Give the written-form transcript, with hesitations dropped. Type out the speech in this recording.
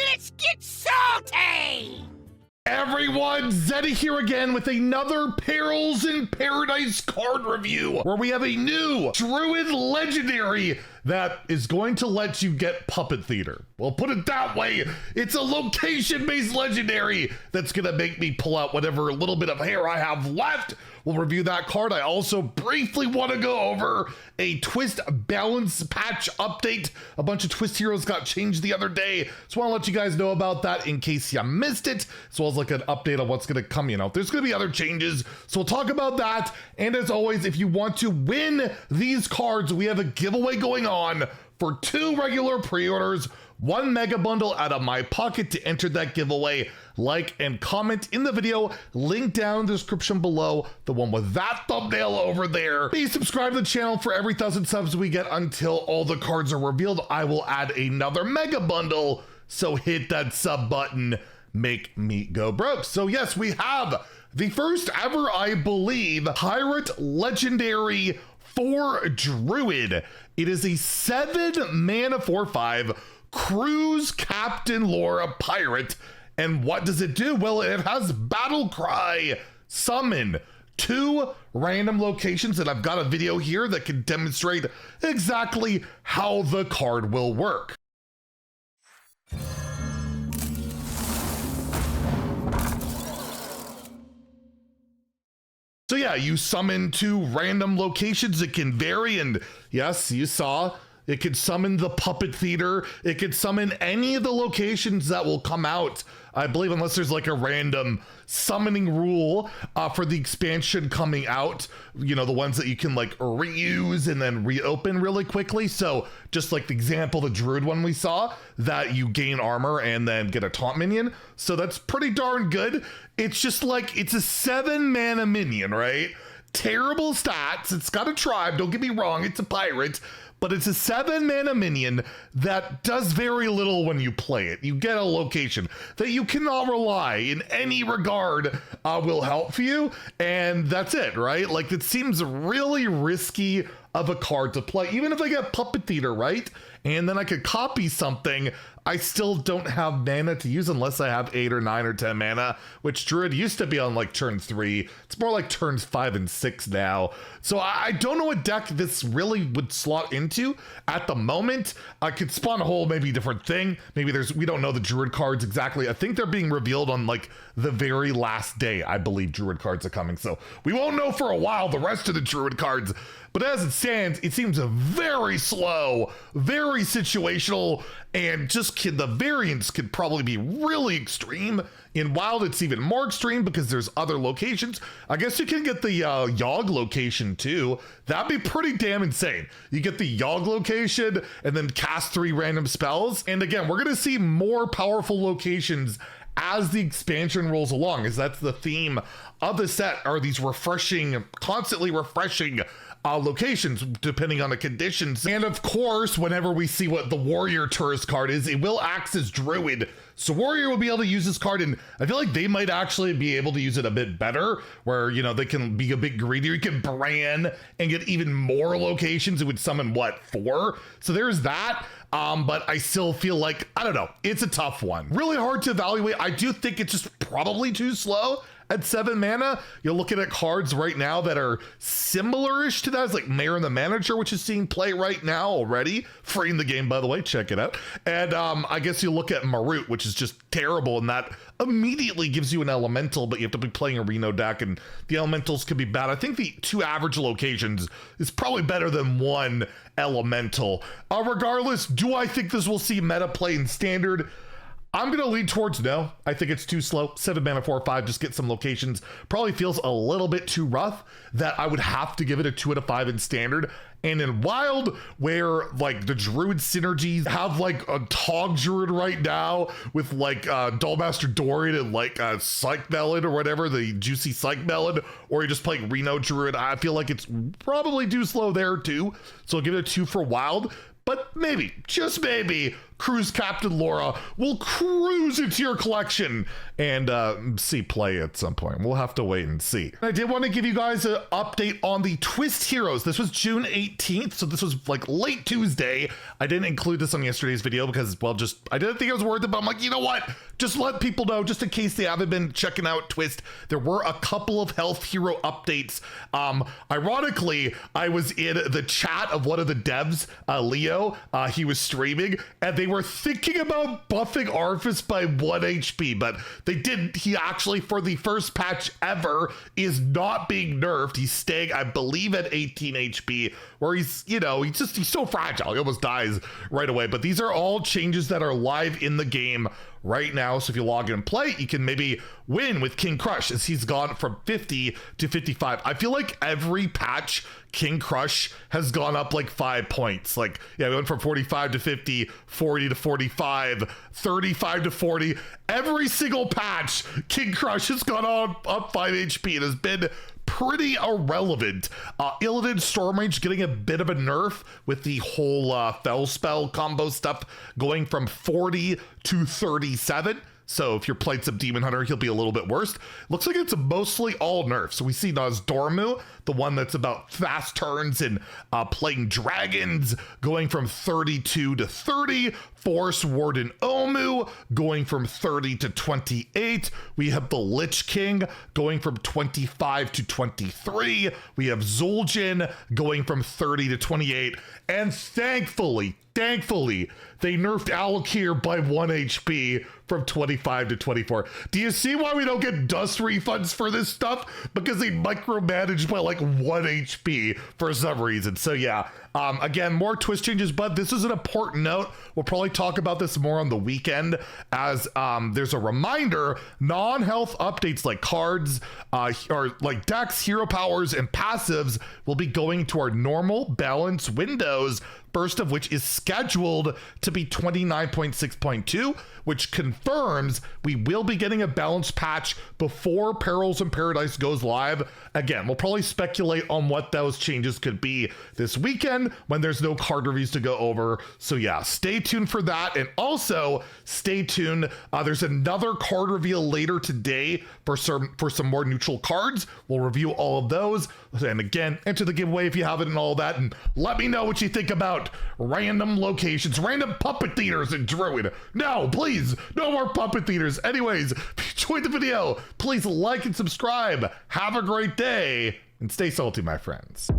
Let's get salty! Everyone, Zeddy here again with another Perils in Paradise card review, where we have a new Druid Legendary that is going to let you get Puppet Theater. Well, put it that way, it's a location-based legendary that's gonna make me pull out whatever little bit of hair I have left. We'll review that card. I also briefly want to go over a twist balance patch update. A bunch of twist heroes got changed the other day, so I want to let you guys know about that in case you missed it, as well as like an update on what's going to come. You know, there's going to be other changes, so we'll talk about that. And as always, if you want to win these cards, we have a giveaway going on for 2 regular pre-orders, 1 mega bundle out of my pocket. To enter that giveaway, like and comment in the video, link down in the description below, the one with that thumbnail over there. Please subscribe to the channel. For every 1,000 subs we get until all the cards are revealed, I will add another mega bundle, so hit that sub button, make me go broke. So yes, we have the first ever, I believe, Pirate Legendary for Druid. It is a 7 mana 4/5 Cruise Captain Laura Pirate. And what does it do? Well, it has Battle Cry, Summon, 2 random locations, and I've got a video here that can demonstrate exactly how the card will work. So yeah, you summon 2 random locations. It can vary, and yes, you saw, it could summon the Puppet Theater. It could summon any of the locations that will come out, I believe, unless there's like a random summoning rule for the expansion coming out. You know, the ones that you can like reuse and then reopen really quickly. So just like the example, the Druid one we saw, that you gain armor and then get a taunt minion. So that's pretty darn good. It's just like, it's a 7 mana minion, right? Terrible stats. It's got a tribe, don't get me wrong, it's a pirate, but it's a 7 mana minion that does very little when you play it. You get a location that you cannot rely in any regard will help for you, and that's it, right? Like, it seems really risky of a card to play. Even if I get Puppet Theater, right? And then I could copy something, I still don't have mana to use unless I have 8 or 9 or 10 mana, which Druid used to be on like turn 3. It's more like turns 5 and 6 now. So I don't know what deck this really would slot into at the moment. I could spawn a whole maybe different thing. Maybe we don't know the Druid cards exactly. I think they're being revealed on like the very last day, I believe Druid cards are coming. So we won't know for a while the rest of the Druid cards. But as it stands, it seems very slow, very situational, and just the variance could probably be really extreme. In Wild, it's even more extreme because there's other locations. I guess you can get the Yogg location too. That'd be pretty damn insane. You get the Yogg location and then cast 3 random spells. And again, we're gonna see more powerful locations as the expansion rolls along, as that's the theme of the set, are these refreshing, constantly refreshing locations depending on the conditions. And of course, whenever we see what the Warrior tourist card is, it will act as Druid. So Warrior will be able to use this card, and I feel like they might actually be able to use it a bit better, where, you know, they can be a bit greedier. You can Bran and get even more locations. It would summon, what, 4? So there's that. But I still feel like, I don't know, it's a tough one. Really hard to evaluate. I do think it's just probably too slow. At 7 mana, you're looking at cards right now that are similar-ish to that. It's like Mayor and the Manager, which is seeing play right now already. Free in the game, by the way, check it out. And I guess you look at Marut, which is just terrible, and that immediately gives you an elemental, but you have to be playing a Reno deck, and the elementals could be bad. I think the 2 average locations is probably better than 1 elemental. Regardless, do I think this will see meta play in Standard? I'm going to lean towards no. I think it's too slow. 7 mana 4/5, just get some locations. Probably feels a little bit too rough that I would have to give it a 2 out of 5 in Standard. And in Wild, where like the Druid synergies have like a Tog Druid right now with like Dullmaster Dorian and like Psych Melon or whatever, the juicy Psych Melon, or you're just playing Reno Druid, I feel like it's probably too slow there too. So I'll give it a 2 for Wild. But maybe, just maybe, Cruise Captain Laura will cruise into your collection and see play at some point. We'll have to wait and see. I did want to give you guys an update on the Twist Heroes. This was June 18th, so this was like late Tuesday. I didn't include this on yesterday's video because, well, just I didn't think it was worth it, but I'm like, you know what? Just let people know, just in case they haven't been checking out Twist. There were a couple of health hero updates. Ironically, I was in the chat of one of the devs, Leo. He was streaming, and they were thinking about buffing Arfus by 1 HP, but they didn't. He actually, for the first patch ever, is not being nerfed. He's staying, I believe, at 18 HP, where he's, you know, he's so fragile. He almost dies right away. But these are all changes that are live in the game right now. So if you log in and play, you can maybe win with King Crush, as he's gone from 50 to 55. I feel like every patch King Crush has gone up like 5 points. Like, yeah, we went from 45 to 50, 40 to 45, 35 to 40. Every single patch, King Crush has gone up 5 HP. It has been pretty irrelevant. Illidan Stormrage getting a bit of a nerf with the whole Fell Spell combo stuff going from 40 to 37. So if you're playing some Demon Hunter, he'll be a little bit worse. Looks like it's mostly all nerfs. So we see Nozdormu, the one that's about fast turns and playing dragons, going from 32 to 30. Force Warden Omu going from 30 to 28. We have the Lich King going from 25 to 23. We have Zul'jin going from 30 to 28. And thankfully, they nerfed Alakir by 1 HP from 25 to 24. Do you see why we don't get dust refunds for this stuff? Because they micromanaged by like 1 HP for some reason. So yeah, again, more twist changes, but this is an important note. We'll probably talk about this more on the weekend, as there's a reminder, non-health updates like cards or like decks, hero powers, and passives will be going to our normal balance windows, first of which is scheduled to be 29.6.2, which confirms we will be getting a balance patch before Perils in Paradise goes live. Again, we'll probably speculate on what those changes could be this weekend when there's no card reviews to go over. So yeah, stay tuned for that. And also stay tuned. There's another card reveal later today for some more neutral cards. We'll review all of those. And again, enter the giveaway if you have it and all that. And let me know what you think about random locations, random puppet theaters in Druid. No, please, no more puppet theaters. Anyways, if you enjoyed the video, please like and subscribe. Have a great day and stay salty, my friends.